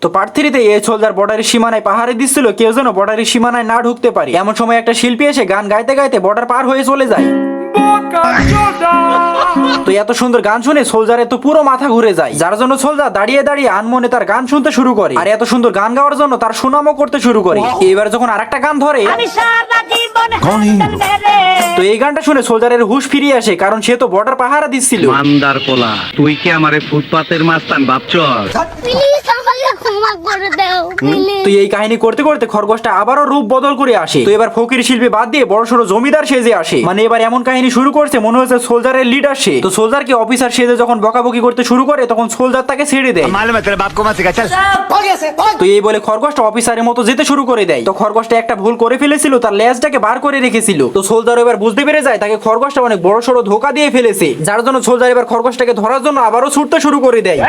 তো পার্ট 3-তে এই সোলজার বর্ডারের সীমানায় পাহাড়ে দিচ্ছিল কেউ যেন বর্ডারের সীমানায় না ঢুকতে পারে। এমন সময় একটা শিল্পী এসে গান গাইতে গাইতে বর্ডার পার হয়ে চলে যায়। তো এত সুন্দর গান শুনে সোলজারের তো পুরো মাথা ঘুরে যায়, যার জন্য সোলজার দাঁড়িয়ে দাঁড়িয়ে আনমনে তার গান শুনতে শুরু করে। আর এত সুন্দর গান গাওয়ার জন্য তার সুনামও করতে শুরু করে। এবার যখন আরেকটা গান ধরে, তো এই গানটা শুনে সোলজারের হুশ ফিরিয়ে আসে, কারণ সে তো বর্ডার পাহারা দিচ্ছিল। মান্দার পোলা, তুই কি আমারে ফুটপাতের মাস্তান ভাবছস? তো এই কাহিনী করতে করতে খরগোশটা আবারও রূপ বদল করে আসে। তো এবার ফকির শিল্পী বাদ দিয়ে বড়সড় জমিদার সেজে আসে। মানে এবার এমন কাহিনী শুরু করছে মনে হচ্ছে সোলজারের লিডার সে। তো সোলজারকে অফিসার সেজে যখন বকাবকি করতে শুরু করে তখন সোলজার তাকে ছেড়ে দেয়। তো এই বলে খরগোশটা অফিসারের মতো যেতে শুরু করে দেয়। তো খরগোশটা একটা ভুল করে ফেলেছিল, তার লেজটাকে বার করে রেখেছিল। তো সোলজার এবার বুঝতে পেরে যায় তাকে খরগোশটা অনেক বড়সড় ধোকা দিয়ে ফেলেছে, যার জন্য সোলজার এবার খরগোশটাকে ধরার জন্য আবারও ছুটতে শুরু করে দেয়।